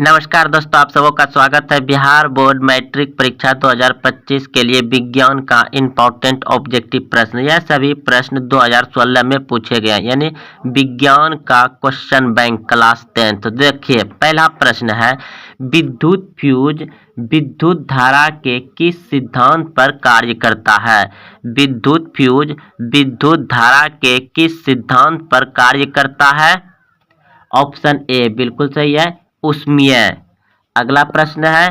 नमस्कार दोस्तों, आप सबों का स्वागत है। बिहार बोर्ड मैट्रिक परीक्षा 2025 के लिए विज्ञान का इम्पोर्टेंट ऑब्जेक्टिव प्रश्न, यह सभी प्रश्न 2016 में पूछे गए, यानी विज्ञान का क्वेश्चन बैंक क्लास 10। तो देखिए, पहला प्रश्न है, विद्युत फ्यूज विद्युत धारा के किस सिद्धांत पर कार्य करता है? विद्युत फ्यूज विद्युत धारा के किस सिद्धांत पर कार्य करता है? ऑप्शन ए बिल्कुल सही है, ऊष्मीय। अगला प्रश्न है,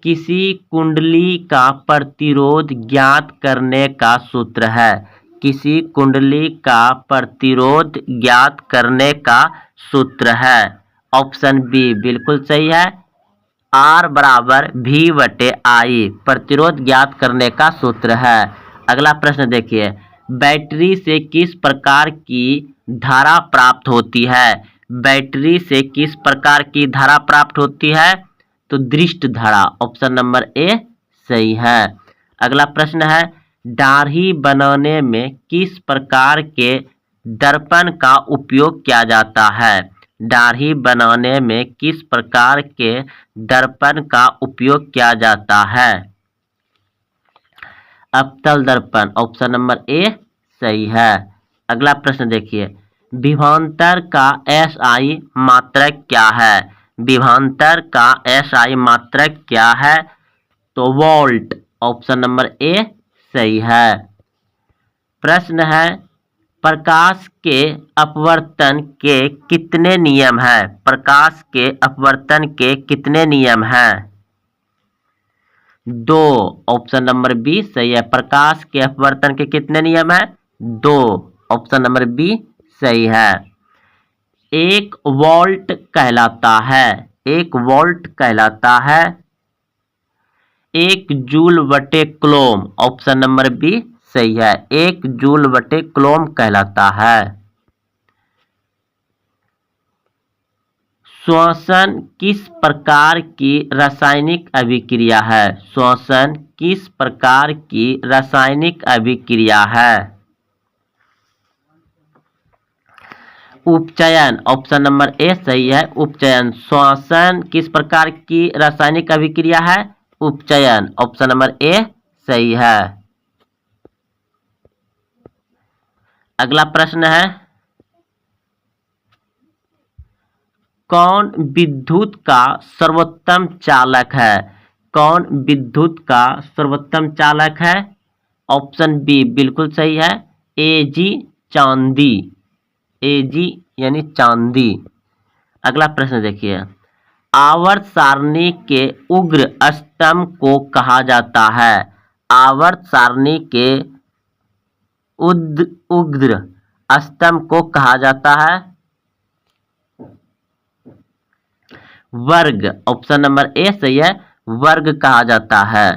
किसी कुंडली का प्रतिरोध ज्ञात करने का सूत्र है? किसी कुंडली का प्रतिरोध ज्ञात करने का सूत्र है? ऑप्शन बी बिल्कुल सही है, R बराबर V/I प्रतिरोध ज्ञात करने का सूत्र है। अगला प्रश्न देखिए, बैटरी से किस प्रकार की धारा प्राप्त होती है? बैटरी से किस प्रकार की धारा प्राप्त होती है? तो दृष्ट धारा, ऑप्शन नंबर ए सही है। अगला प्रश्न है, दाढ़ी बनाने में किस प्रकार के दर्पण का उपयोग किया जाता है? दाढ़ी बनाने में किस प्रकार के दर्पण का उपयोग किया जाता है? अवतल दर्पण, ऑप्शन नंबर ए सही है। अगला प्रश्न देखिए, विभवांतर का SI मात्रक क्या है? विभवांतर का SI मात्रक क्या है? तो वोल्ट, ऑप्शन नंबर ए सही है। प्रश्न है, प्रकाश के अपवर्तन के कितने नियम हैं? प्रकाश के अपवर्तन के कितने नियम हैं? 2, ऑप्शन नंबर बी सही है। प्रकाश के अपवर्तन के कितने नियम हैं? 2, ऑप्शन नंबर बी सही है। 1 वोल्ट कहलाता है, 1 वोल्ट कहलाता है 1 जूल बटे कूलम, ऑप्शन नंबर बी सही है, 1 जूल बटे कूलम कहलाता है। श्वसन किस प्रकार की रासायनिक अभिक्रिया है? श्वसन किस प्रकार की रासायनिक अभिक्रिया है? उपचयन, ऑप्शन नंबर ए सही है, उपचयन। श्वसन किस प्रकार की रासायनिक अभिक्रिया है? उपचयन, ऑप्शन नंबर ए सही है। अगला प्रश्न है, कौन विद्युत का सर्वोत्तम चालक है? कौन विद्युत का सर्वोत्तम चालक है? ऑप्शन बी बिल्कुल सही है, Ag चांदी, Ag यानी चांदी। अगला प्रश्न देखिए, आवर्त सारणी के उग्र स्तंभ को कहा जाता है? आवर्त सारणी के उग्र स्तंभ को कहा जाता है? वर्ग, ऑप्शन नंबर ए सही है, वर्ग कहा जाता है।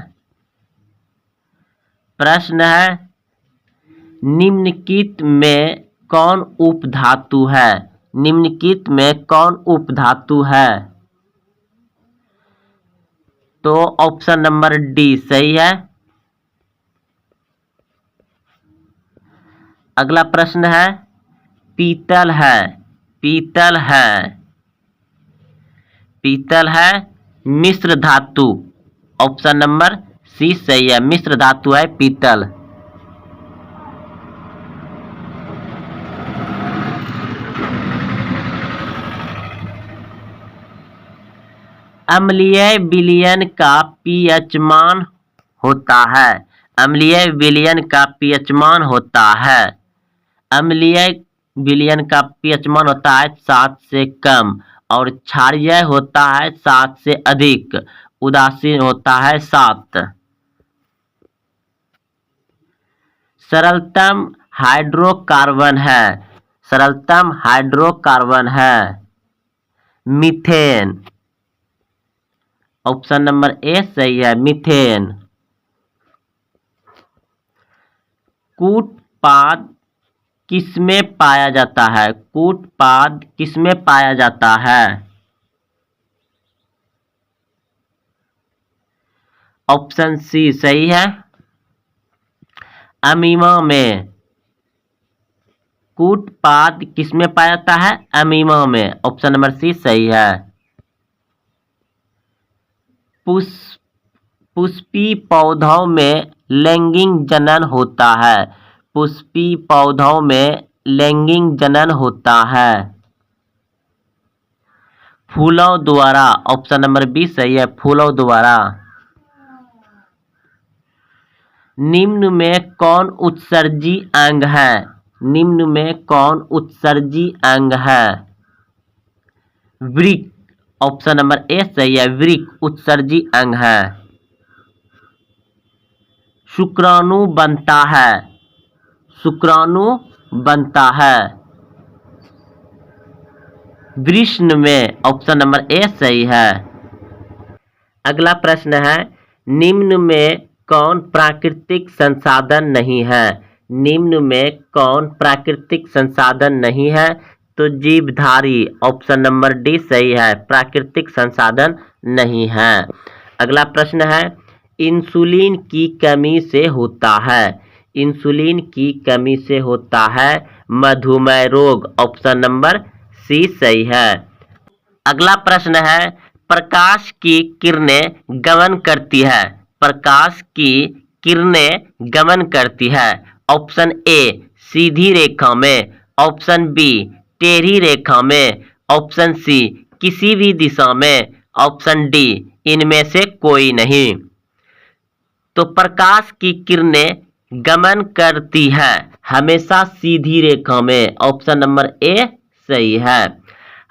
प्रश्न है, निम्नलिखित में कौन उपधातु है? निम्नलिखित में कौन उपधातु है? तो ऑप्शन नंबर डी सही है। अगला प्रश्न है, पीतल है, पीतल है, पीतल है मिश्र धातु, ऑप्शन नंबर सी सही है, मिश्र धातु है पीतल। अम्लीय विलयन का pH मान होता है? अम्लीय विलयन का pH मान होता है, अम्लीय विलयन का pH मान होता है 7 से कम, और क्षारीय होता है 7 से अधिक, उदासीन होता है 7। सरलतम हाइड्रोकार्बन है, सरलतम हाइड्रोकार्बन है मीथेन, ऑप्शन नंबर ए सही है, मीथेन। कूटपाद किसमें पाया जाता है? कूटपाद किसमें पाया जाता है? ऑप्शन सी सही है, अमीमा में। कूटपाद किसमें पाया जाता है? अमीमा में, ऑप्शन नंबर सी सही है। पुष्पी पौधों में लैंगिक जनन होता है। पुष्पी पौधों में लैंगिक जनन होता है। फूलों द्वारा, ऑप्शन नंबर बी सही है, फूलों द्वारा। निम्न में कौन उत्सर्जी अंग है? निम्न में कौन उत्सर्जी अंग है? वृक्क, ऑप्शन नंबर ए सही है, वृक्क उत्सर्जी अंग है। शुक्राणु बनता है। शुक्राणु बनता है वृषण में, ऑप्शन नंबर ए सही है। अगला प्रश्न है, निम्न में कौन प्राकृतिक संसाधन नहीं है? निम्न में कौन प्राकृतिक संसाधन नहीं है? तो जीवधारी, ऑप्शन नंबर डी सही है, प्राकृतिक संसाधन नहीं है। अगला प्रश्न है, इंसुलिन की कमी से होता है। इंसुलिन की कमी से होता है मधुमेह रोग, ऑप्शन नंबर सी सही है। अगला प्रश्न है, प्रकाश की किरणें गमन करती है। प्रकाश की किरणें गमन करती है, ऑप्शन ए सीधी रेखा में, ऑप्शन बी टेढ़ी रेखा में, ऑप्शन सी किसी भी दिशा में, ऑप्शन डी इनमें से कोई नहीं। तो प्रकाश की किरणें गमन करती है हमेशा सीधी रेखा में, ऑप्शन नंबर ए सही है।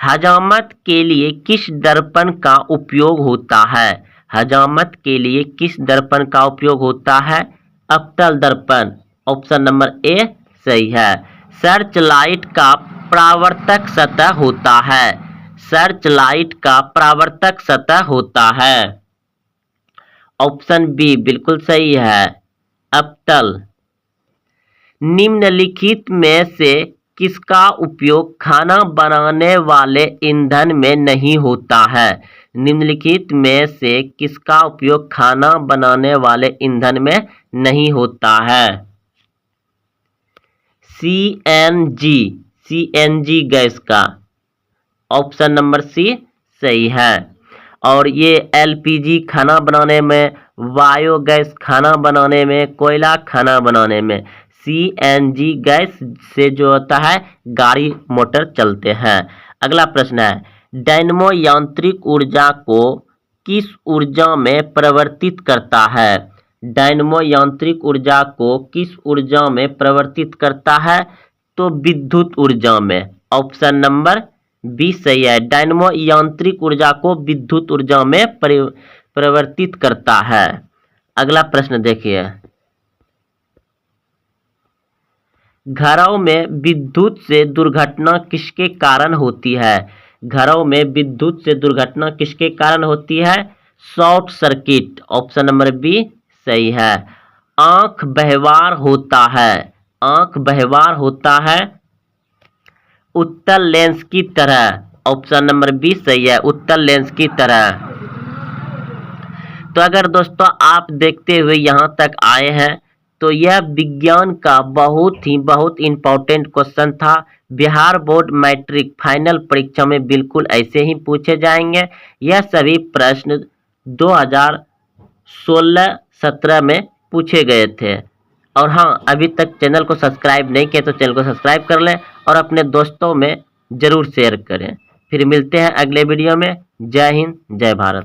हजामत के लिए किस दर्पण का उपयोग होता है? हजामत के लिए किस दर्पण का उपयोग होता है? अवतल दर्पण, ऑप्शन नंबर ए सही है। सर्च लाइट का परावर्तक सतह होता है। सर्च लाइट का परावर्तक सतह होता है, ऑप्शन बी बिल्कुल सही है, अवतल। निम्नलिखित में से किसका उपयोग खाना बनाने वाले ईंधन में नहीं होता है? निम्नलिखित में से किसका उपयोग खाना बनाने वाले ईंधन में नहीं होता है? सीएनजी, सीएनजी गैस का, ऑप्शन नंबर सी सही है। और ये एलपीजी खाना बनाने में, बायोगैस खाना बनाने में, कोयला खाना बनाने में, सीएनजी गैस से जो होता है गाड़ी मोटर चलते हैं। अगला प्रश्न है, डायनमो यांत्रिक ऊर्जा को किस ऊर्जा में परिवर्तित करता है? डायनमो यांत्रिक ऊर्जा को किस ऊर्जा में परिवर्तित करता है? तो विद्युत ऊर्जा में, ऑप्शन नंबर बी सही है, डायनमो यांत्रिक ऊर्जा को विद्युत ऊर्जा में परिवर्तित करता है। अगला प्रश्न देखिए, घरों में विद्युत से दुर्घटना किसके कारण होती है? घरों में विद्युत से दुर्घटना किसके कारण होती है? Short circuit, option number B सही है। आंख बहवार होता है। आंख बहवार होता है उत्तल लेंस की तरह, ऑप्शन नंबर बी सही है, उत्तल लेंस की तरह। तो अगर दोस्तों आप देखते हुए यहाँ तक आए हैं तो यह विज्ञान का बहुत इम्पोर्टेंट क्वेश्चन था। बिहार बोर्ड मैट्रिक फाइनल परीक्षा में बिल्कुल ऐसे ही पूछे जाएंगे। यह सभी प्रश्न 2016-17 में पूछे गए थे। और हाँ, अभी तक चैनल को सब्सक्राइब नहीं किया तो चैनल को सब्सक्राइब कर लें और अपने दोस्तों में ज़रूर शेयर करें। फिर मिलते हैं अगले वीडियो में। जय हिंद, जय भारत।